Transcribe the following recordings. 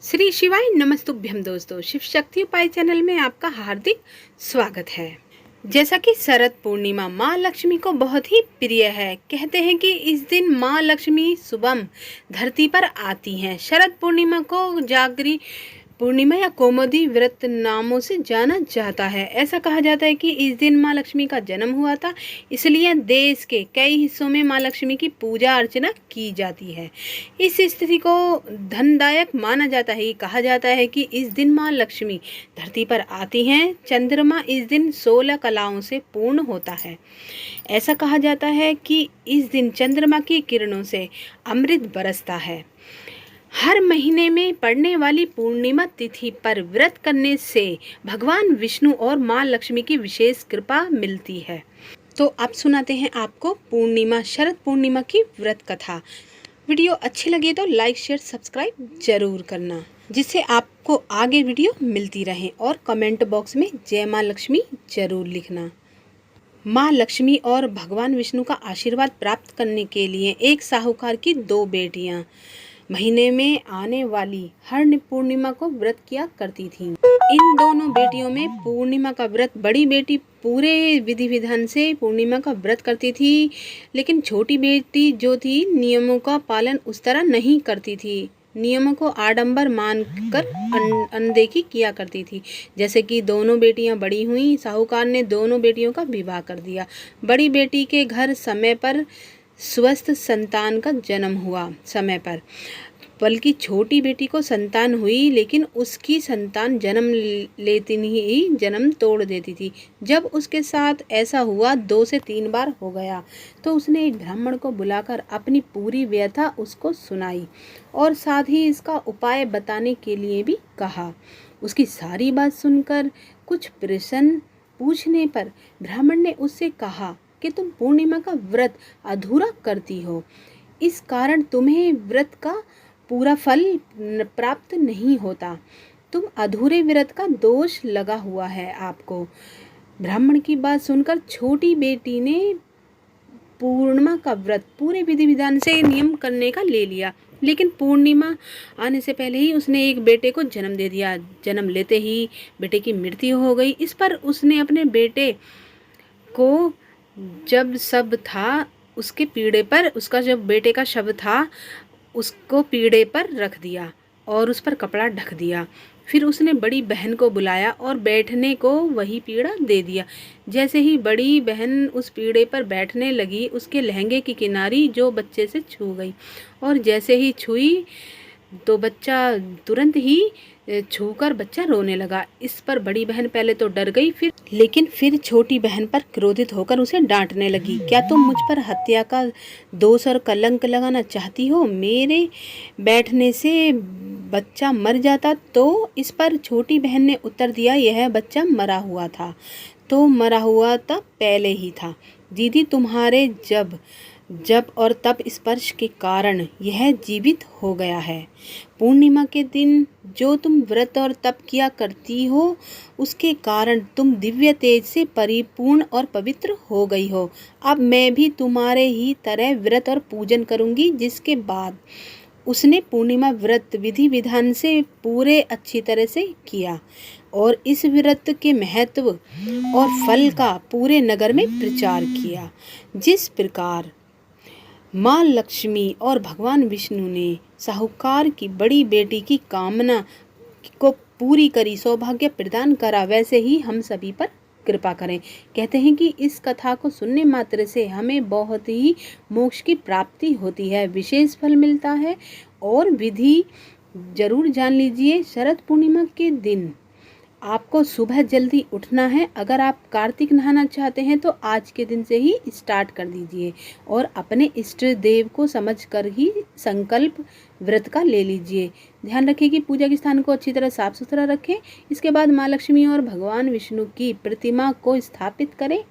श्री शिवाय नमस्तुभ्यम। दोस्तों, शिव शक्ति उपाय चैनल में आपका हार्दिक स्वागत है। जैसा कि शरद पूर्णिमा माँ लक्ष्मी को बहुत ही प्रिय है। कहते हैं कि इस दिन माँ लक्ष्मी सुबह धरती पर आती हैं। शरद पूर्णिमा को जागरी पूर्णिमा या कौमुदी व्रत नामों से जाना जाता है। ऐसा कहा जाता है कि इस दिन माँ लक्ष्मी का जन्म हुआ था, इसलिए देश के कई हिस्सों में माँ लक्ष्मी की पूजा अर्चना की जाती है। इस स्थिति को धनदायक माना जाता है। कहा जाता है कि इस दिन माँ लक्ष्मी धरती पर आती हैं। चंद्रमा इस दिन 16 कलाओं से पूर्ण होता है। ऐसा कहा जाता है कि इस दिन चंद्रमा की किरणों से अमृत बरसता है। हर महीने में पड़ने वाली पूर्णिमा तिथि पर व्रत करने से भगवान विष्णु और माँ लक्ष्मी की विशेष कृपा मिलती है। तो अब सुनाते हैं आपको पूर्णिमा, शरद पूर्णिमा की व्रत कथा। वीडियो अच्छी लगे तो लाइक शेयर सब्सक्राइब जरूर करना, जिससे आपको आगे वीडियो मिलती रहे। और कमेंट बॉक्स में जय माँ लक्ष्मी जरूर लिखना। माँ लक्ष्मी और भगवान विष्णु का आशीर्वाद प्राप्त करने के लिए एक साहूकार की 2 बेटियां महीने में आने वाली हर पूर्णिमा को व्रत किया करती थीं। इन दोनों बेटियों में पूर्णिमा का व्रत बड़ी बेटी पूरे विधि विधान से पूर्णिमा का व्रत करती थी, लेकिन छोटी बेटी जो थी नियमों का पालन उस तरह नहीं करती थी। नियमों को आडंबर मानकर अनदेखी किया करती थी। जैसे कि दोनों बेटियां बड़ी हुईं, साहूकार ने दोनों बेटियों का विवाह कर दिया। बड़ी बेटी के घर समय पर स्वस्थ संतान का जन्म हुआ समय पर, बल्कि छोटी बेटी को संतान हुई, लेकिन उसकी संतान जन्म लेती ही जन्म तोड़ देती थी। जब उसके साथ ऐसा हुआ 2 से 3 बार हो गया, तो उसने एक ब्राह्मण को बुलाकर अपनी पूरी व्यथा उसको सुनाई और साथ ही इसका उपाय बताने के लिए भी कहा। उसकी सारी बात सुनकर कुछ प्रश्न पूछने पर ब्राह्मण ने उससे कहा कि तुम पूर्णिमा का व्रत अधूरा करती हो, इस कारण तुम्हें व्रत का पूरा फल प्राप्त नहीं होता। तुम अधूरे व्रत का दोष लगा हुआ है आपको। ब्राह्मण की बात सुनकर छोटी बेटी ने पूर्णिमा का व्रत पूरे विधि विधान से नियम करने का ले लिया, लेकिन पूर्णिमा आने से पहले ही उसने एक बेटे को जन्म दे दिया। जन्म लेते ही बेटे की मृत्यु हो गई। इस पर उसने अपने बेटे को जब शव था उसके पीढ़े पर, उसका जब बेटे का शव था उसको पीढ़े पर रख दिया और उस पर कपड़ा ढक दिया। फिर उसने बड़ी बहन को बुलाया और बैठने को वही पीढ़ा दे दिया। जैसे ही बड़ी बहन उस पीढ़े पर बैठने लगी, उसके लहंगे की किनारी जो बच्चे से छू गई, और जैसे ही छुई तो बच्चा तुरंत ही छूकर बच्चा रोने लगा। इस पर बड़ी बहन पहले तो डर गई, लेकिन फिर छोटी बहन पर क्रोधित होकर उसे डांटने लगी। क्या तुम मुझ पर हत्या का दोष और कलंक लगाना चाहती हो? मेरे बैठने से बच्चा मर जाता तो? इस पर छोटी बहन ने उत्तर दिया, यह बच्चा मरा हुआ था तो मरा हुआ तब पहले ही था दीदी। तुम्हारे जब और तप स्पर्श के कारण यह जीवित हो गया है। पूर्णिमा के दिन जो तुम व्रत और तप किया करती हो, उसके कारण तुम दिव्य तेज से परिपूर्ण और पवित्र हो गई हो। अब मैं भी तुम्हारे ही तरह व्रत और पूजन करूंगी। जिसके बाद उसने पूर्णिमा व्रत विधि विधान से पूरे अच्छी तरह से किया और इस व्रत के महत्व और फल का पूरे नगर में प्रचार किया। जिस प्रकार माँ लक्ष्मी और भगवान विष्णु ने साहूकार की बड़ी बेटी की कामना को पूरी करी, सौभाग्य प्रदान करा, वैसे ही हम सभी पर कृपा करें। कहते हैं कि इस कथा को सुनने मात्र से हमें बहुत ही मोक्ष की प्राप्ति होती है, विशेष फल मिलता है। और विधि जरूर जान लीजिए। शरद पूर्णिमा के दिन आपको सुबह जल्दी उठना है। अगर आप कार्तिक नहाना चाहते हैं तो आज के दिन से ही स्टार्ट कर दीजिए और अपने इष्ट देव को समझकर ही संकल्प व्रत का ले लीजिए। ध्यान रखिए कि पूजा के स्थान को अच्छी तरह साफ सुथरा रखें। इसके बाद माँ लक्ष्मी और भगवान विष्णु की प्रतिमा को स्थापित करें।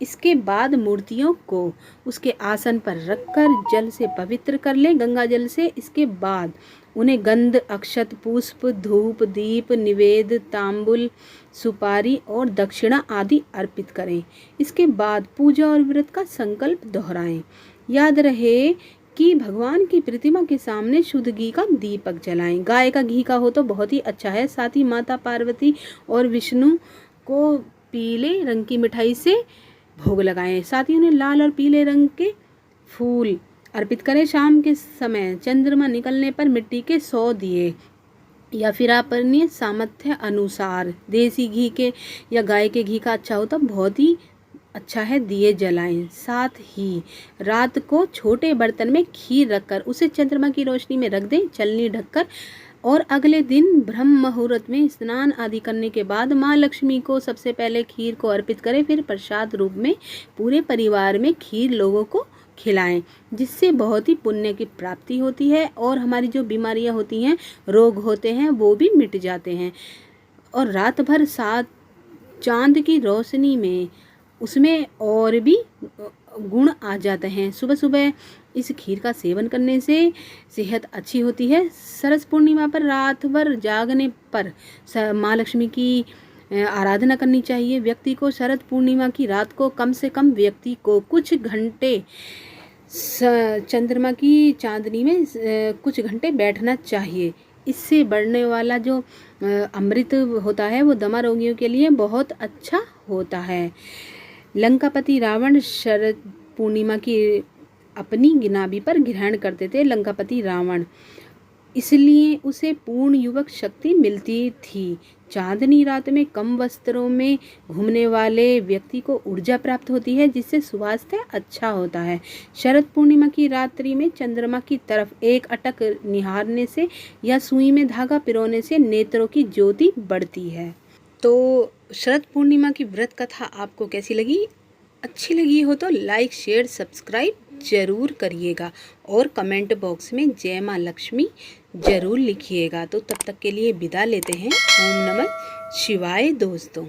इसके बाद मूर्तियों को उसके आसन पर रखकर जल से पवित्र कर लें, गंगा जल से। इसके बाद उन्हें गंध, अक्षत, पुष्प, धूप, दीप, निवेद, तांबुल, सुपारी और दक्षिणा आदि अर्पित करें। इसके बाद पूजा और व्रत का संकल्प दोहराएं। याद रहे कि भगवान की प्रतिमा के सामने शुद्ध घी का दीपक जलाएं। गाय का घी का हो तो बहुत ही अच्छा है। साथ ही माता पार्वती और विष्णु को पीले रंग की मिठाई से भोग लगाएं। साथ ही उन्हें लाल और पीले रंग के फूल अर्पित करें। शाम के समय चंद्रमा निकलने पर मिट्टी के 100 दिए या फिर आप अपने सामर्थ्य अनुसार देसी घी के या गाय के घी का अच्छा हो तो बहुत ही अच्छा है, दिए जलाएं। साथ ही रात को छोटे बर्तन में खीर रखकर उसे चंद्रमा की रोशनी में रख दें, चलनी ढककर, और अगले दिन ब्रह्म मुहूर्त में स्नान आदि करने के बाद माँ लक्ष्मी को सबसे पहले खीर को अर्पित करें। फिर प्रसाद रूप में पूरे परिवार में खीर लोगों को खिलाएं, जिससे बहुत ही पुण्य की प्राप्ति होती है और हमारी जो बीमारियां होती हैं, रोग होते हैं, वो भी मिट जाते हैं। और रात भर साथ चांद की रोशनी में उसमें और भी गुण आ जाते हैं। सुबह सुबह इस खीर का सेवन करने से सेहत अच्छी होती है। शरद पूर्णिमा पर रात भर जागने पर माँ लक्ष्मी की आराधना करनी चाहिए। व्यक्ति को शरद पूर्णिमा की रात को कम से कम व्यक्ति को कुछ घंटे चंद्रमा की चांदनी में कुछ घंटे बैठना चाहिए। इससे बढ़ने वाला जो अमृत होता है वो दमा रोगियों के लिए बहुत अच्छा होता है। लंकापति रावण शरद पूर्णिमा की अपनी नाभि पर ग्रहण करते थे। लंकापति रावण, इसलिए उसे पूर्ण युवक शक्ति मिलती थी। चांदनी रात में कम वस्त्रों में घूमने वाले व्यक्ति को ऊर्जा प्राप्त होती है, जिससे स्वास्थ्य अच्छा होता है। शरद पूर्णिमा की रात्रि में चंद्रमा की तरफ एक अटक निहारने से या सुई में धागा पिरोने से नेत्रों की ज्योति बढ़ती है। तो शरद पूर्णिमा की व्रत कथा आपको कैसी लगी? अच्छी लगी हो तो लाइक, शेयर, सब्सक्राइब जरूर करिएगा और कमेंट बॉक्स में जय माँ लक्ष्मी जरूर लिखिएगा। तो तब तक के लिए विदा लेते हैं। ओम नमः शिवाय दोस्तों।